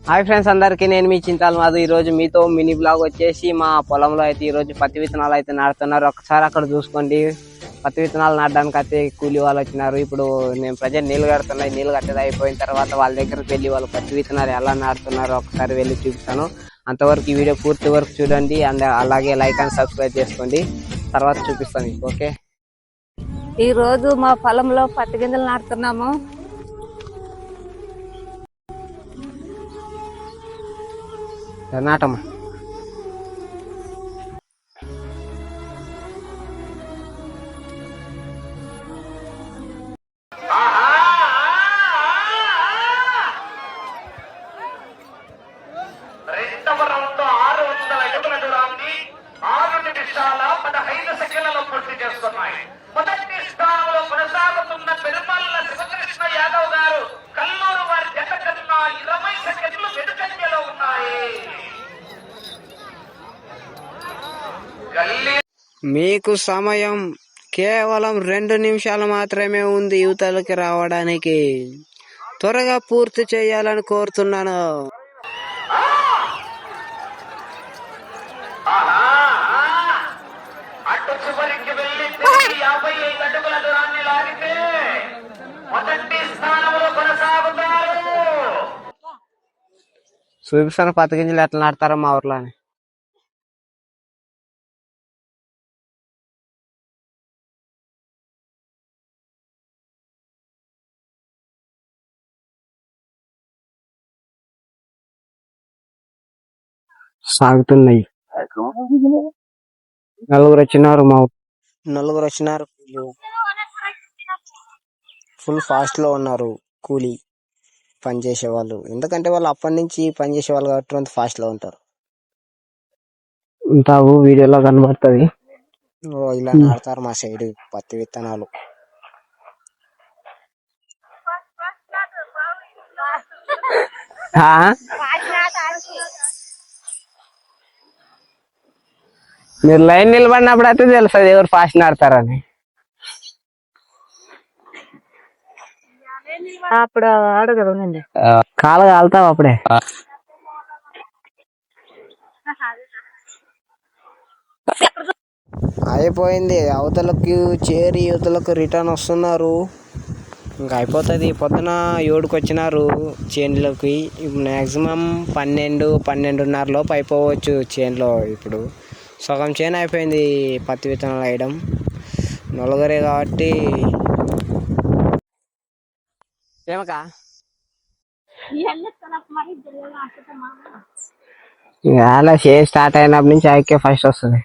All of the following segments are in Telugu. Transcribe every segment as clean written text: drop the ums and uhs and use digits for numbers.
హాయ్ ఫ్రెండ్స్, అందరికి నేను మీ చింతాల్ మాధు. ఈ రోజు మీతో మినీ బ్లాగ్ వచ్చేసి మా పొలంలో అయితే ఈ రోజు పత్తి విత్తనాలు అయితే నాటుతున్నారు. ఒకసారి అక్కడ చూసుకోండి. పత్తి విత్తనాలు నాటడానికి అయితే కూలి వాళ్ళు వచ్చినారు. ఇప్పుడు నేను ప్రజెంట్ నీళ్ళు కడుతున్నాయి. నీళ్ళు కట్టేది అయిపోయిన తర్వాత వాళ్ళ దగ్గరకు వెళ్ళి వాళ్ళు పత్తి విత్తనాలు ఎలా నాటుతున్నారో ఒకసారి వెళ్ళి చూపిస్తాను. అంతవరకు ఈ వీడియో పూర్తి వరకు చూడండి. అండ్ అలాగే లైక్ అండ్ సబ్స్క్రైబ్ చేసుకోండి. తర్వాత చూపిస్తాను మీకు. ఓకే, ఈ రోజు మా పొలంలో పత్తి గింజలు నాటుతున్నాము. నాటమ్మా. రెండవ రౌండ్ 600 అడుగుల దూరాన్ని 6 నిమిషాల 15 సెకండ్లలో పూర్తి చేస్తున్నాయి. మొదటి స్థానంలో కొనసాగుతున్న పెరుమల్ల శివకృష్ణ యాదవ్ గారు కల్లూరు వారి జత కన్నా 20 సెకండ్లు వెనుకంజలో ఉన్నాయి. మీకు సమయం కేవలం 2 నిమిషాలు మాత్రమే ఉంది యువతలకి రావడానికి. త్వరగా పూర్తి చేయాలని కోరుతున్నాను. అటు చివరికి వెళ్ళి 55 అడుగుల దూరాన్ని లాగితే మొదటి స్థానంలో కొనసాగుతారు. చూపిస్తాను పత్తి గింజలు ఎట్లా నాటుతారో మా ఊర్లో. సాగుతున్నాయి. నలుగురు వచ్చినారు ఫుల్ ఫాస్ట్ లో ఉన్నారు కూలీ పని చేసే వాళ్ళు. ఎందుకంటే వాళ్ళు అప్పటి నుంచి పని చేసే వాళ్ళు కాబట్టి అంత ఫాస్ట్ లో ఉంటారు. ఉంటావు వీడియోలో కనబడుతుంది. ఇలా నాడతారు మా సైడ్ పత్తి విత్తనాలు. మీరు లైన్ నిలబడినప్పుడు అయితే తెలుస్తుంది ఎవరు ఫాస్ట్ నాడతారని. అప్పుడు అడగదు కాలు కాలుతావు అప్పుడే. అయిపోయింది. అవతలకు చేరి యువతలకు రిటర్న్ వస్తున్నారు. ఇంకా అయిపోతుంది. పొద్దున 7కి వచ్చినారు చేనులోకి. మ్యాక్సిమం 12-12:30 లోపు అయిపోవచ్చు చేనులో. ఇప్పుడు సగం చేను అయిపోయింది పత్తి విత్తనాలు వేయడం. నలుగురే కాబట్టి ఏమకా అలా చేసి స్టార్ట్ అయినప్పటి నుంచి ఆయకే ఫస్ట్ వస్తుంది.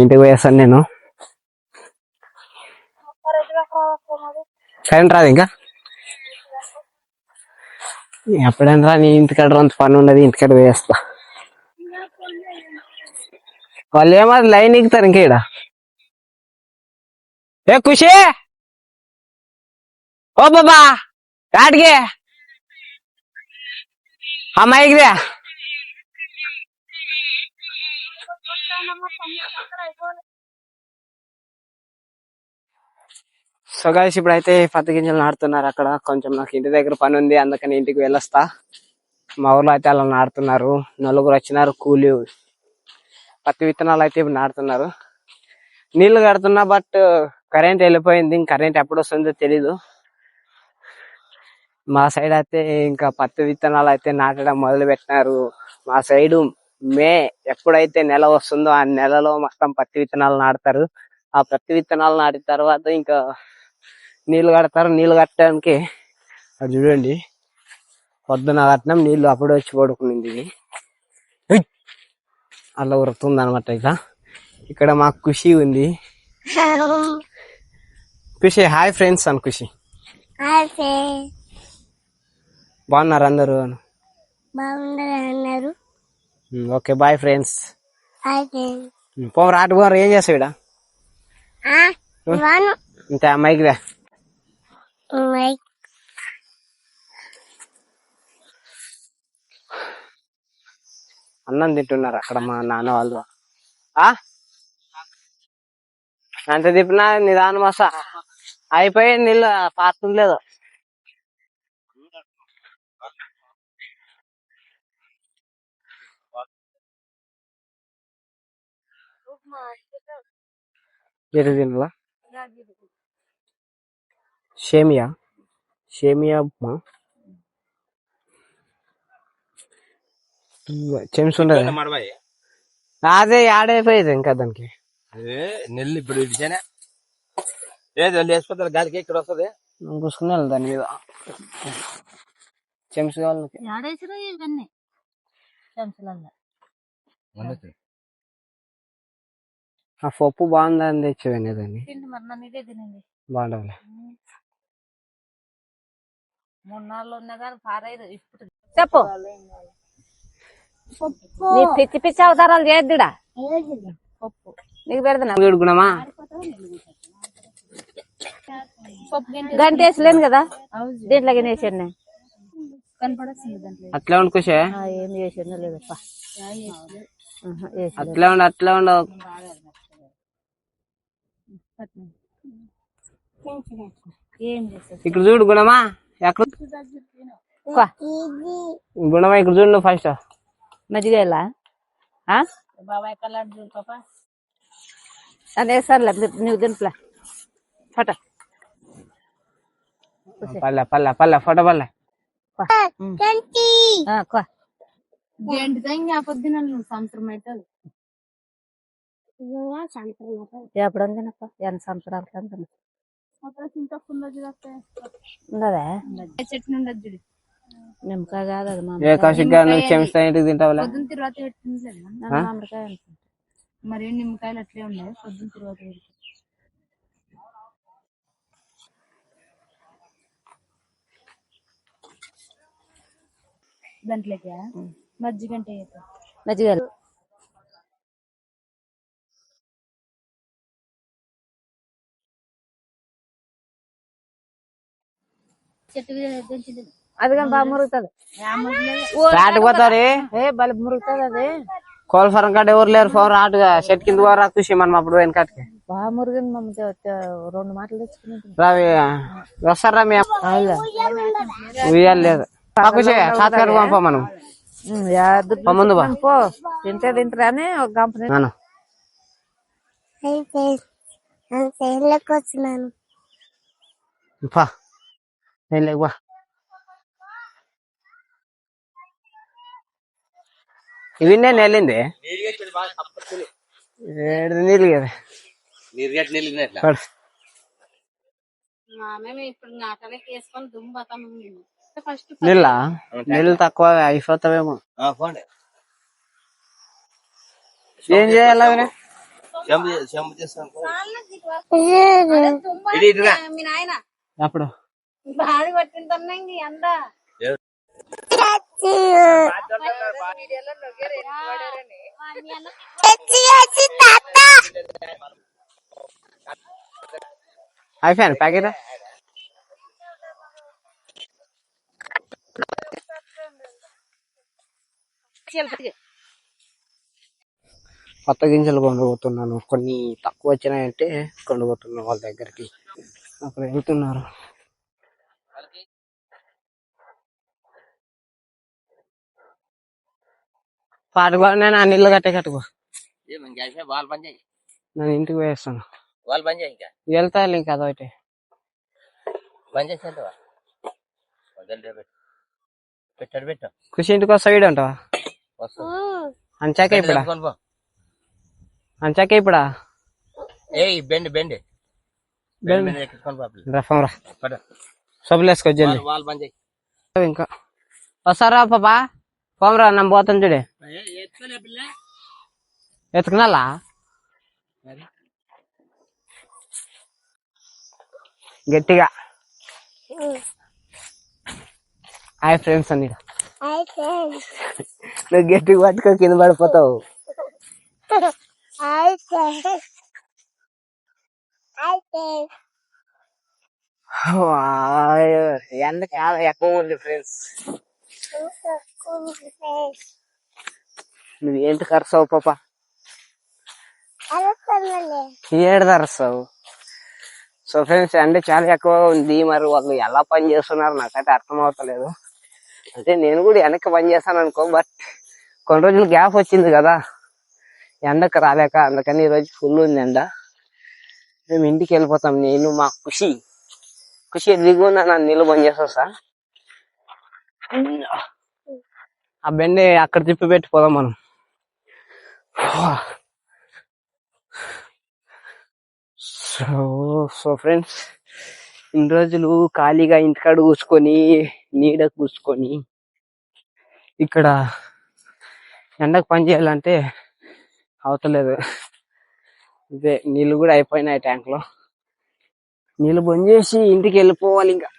ఇంటికి పోయేస్తాను నేను. కరెంట్ రాదు ఇంకా. ఎప్పుడైనా రా, నీ ఇంటికాడ అంత పని ఉండదు. ఇంటికాడ పోయేస్తా. వాళ్ళు ఏమాది లైన్ ఎక్కుతారు ఇంకా. ఇక్కడ ఏ ఖుషి ఓ బాబా కాటికి అమ్మాయికిదే. సో గైస్, ఇప్పుడైతే పత్తి గింజలు నాటుతున్నారు అక్కడ. కొంచెం నాకు ఇంటి దగ్గర పని ఉంది, అందుకని ఇంటికి వెళ్ళొస్తా. మా ఊర్లో అయితే అలా నాటుతున్నారు. నలుగురు వచ్చినారు కూలి. పత్తి విత్తనాలు అయితే ఇప్పుడు నాటుతున్నారు. నీళ్లు కడుతున్నా, బట్ కరెంట్ వెళ్ళిపోయింది. కరెంట్ ఎప్పుడు వస్తుందో తెలీదు. మా సైడ్ అయితే ఇంకా పత్తి విత్తనాలు అయితే నాటడం మొదలు పెట్టినారు. మా సైడు ఎప్పుడైతే నెల వస్తుందో ఆ నెలలో మొత్తం పత్తి విత్తనాలు నాటుతారు. ఆ పత్తి విత్తనాలు నాటిన తర్వాత ఇంకా నీళ్లు కడతారు. నీళ్లు కట్టడానికి అది చూడండి, పొద్దున కట్టినాం నీళ్లు, అప్పుడు వచ్చి పడుకునింది. అలా ఉరుకుతుంది అనమాట. ఇక్కడ మాకు ఖుషి ఉంది. ఖుషి హాయ్ ఫ్రెండ్స్ అని. ఖుషి బాగున్నారు అందరు? బాగున్నారు. Okay bye friends. పోరు ఆట పోరు. ఏం చేస్తావు ఇక్కడ? ఇంత మైక్దా. అన్నం తింటున్నారు అక్కడ మా నాన్న వాళ్ళు. ఆ అంత తిప్పినా నిదానం వస్తా అయిపోయి నీళ్ళు పారుతుంది. జరుగుతుందా షేమియా షేమియా ఉప్మా చెంచు ఉండదు అదే ఆడైపోయేది ఇంకా దానికి నెల్లు ఇప్పుడు ఇడిచానే ఏది వేసుకుంటారు గాలికి ఇక్కడ వస్తుంది. కూసుకుని దాని మీద చెంచు కావాలి ఆ పప్పు బాగుందని తెచ్చేదండి దాన్ని బాగుండవులే. 3 నాళ్ళు ఉన్నా కానీ పారేది ఇప్పుడు. చెప్పు నీ పిచ్చి పిచ్చి అవతారాలు చేయొద్దుడా. నీకు పెడతా గుణమా గంట వేసలేను కదా దీంట్లో వేసాను అట్లా ఉండు ఖుషి ఏం చేసాను లేదప్ప. అట్లా ఉండు అట్లా ఉండవు. ఇక్కడ చూడు గుణమా ఎక్కడ గుణమా ఇక్కడ చూడు నువ్వు ఫస్ట్ మజ్జిగ ఇలా అదే సర్లే నువ్వు దింపలే ఫోటో పల్లె పల్లె పల్లె ఫోటో పల్లె సంవత్సరం అవుతుంది ఎప్పుడంతేనప్ప 8 సంవత్సరాలు ఉండదా చెట్టు ఉండదు నిమ్మకాయ కాదు అది మామిడికాయ చెంచా ఇంటికి తింటావులే పొద్దున్న తర్వాత మామిడికాయ మరి నిమ్మకాయలు అట్లే ఉన్నాయి పొద్దున్న తర్వాత దాంట్లోకి మజ్జిగ అంటే మజ్జిగ అది కానీ బాగా మురుగుతుంది బలి మురుగుతుంది అది. కోళ్ళ ఫారం కాడ ఎవరు లేరు ఫోన్ రాటుగా చెట్టు కింద పోరా చూసి మనం అప్పుడు వెనకటికి బాగా మురిగింది మమ్మీ 2 మాటలు తెచ్చుకుని రావి వస్తారా మేము ఉయ్యాలి తాతగారు పంప మనం ముందు పో తింటే తింటారా అని ఒక కంపెనీ వచ్చినాను ఇవి నేను వెళ్ళింది నీళ్ళు కదా నీళ్ళ నీళ్ళు తక్కువ అయిపోతావేమో. ఏం చేయాలి అప్పుడు అయిపోయాను ప్యాకెట్ కొత్త గింజలు కొండబోతున్నాను. కొన్ని తక్కువ వచ్చినాయంటే కొండబోతున్నాను వాళ్ళ దగ్గరికి. అక్కడ వెళ్తున్నారు. పాటుకో నేను ఆ నీళ్ళు కట్టుకో నేను ఇంటికి వేస్తాను వెళ్తా ఇంకా అదొకటి కృషి ఇంటికి వస్తా వీడు అంటావా అంచాక ఇప్పుడా అంచాక ఇప్పుడా రఫం రా సబ్బులు వేసుకో జల్లి ఇంకా వస్తారా పాపా పోమరా నమ్మ పోతాను చూడే ఎత్తుకున్నాలా గట్టిగా హాయ్ ఫ్రెండ్స్ అని నువ్వు గట్టిగా పట్టుకో కింద పడిపోతావు. ఎండ చాలా ఎక్కువ ఉంది ఫ్రెండ్స్. నువ్వేంటి కరుస్తావు పాప? ఏడు అరుస్తావు? సో ఫ్రెండ్స్, అంటే చాలా ఎక్కువ ఉంది. మరి వాళ్ళు ఎలా పని చేస్తున్నారు నాకైతే అర్థం అవుతలేదు. అంటే నేను కూడా వెనక్కి పని చేస్తాను అనుకో, బట్ కొన్ని రోజులు గ్యాప్ వచ్చింది కదా ఎండకు రాలేక, అందుకని ఈరోజు ఫుల్ ఉంది ఎండ. మేము ఇంటికి వెళ్ళిపోతాం. నేను మా ఖుషి దిగున నన్ను నీళ్ళు బంద్ చేస్తా. ఆ బెండే అక్కడ తిప్పి పెట్టిపోదాం మనం. సో ఫ్రెండ్స్, ఇన్ని రోజులు ఖాళీగా ఇంటికాడ కూర్చుకొని నీడ కూర్చుకొని ఇక్కడ ఎండకు పని చేయాలంటే అవతలేదు. ఇదే నీళ్ళు కూడా అయిపోయినాయి ట్యాంక్ లో. నీళ్ళు బంద్ చేసి ఇంటికి వెళ్ళిపోవాలి ఇంకా.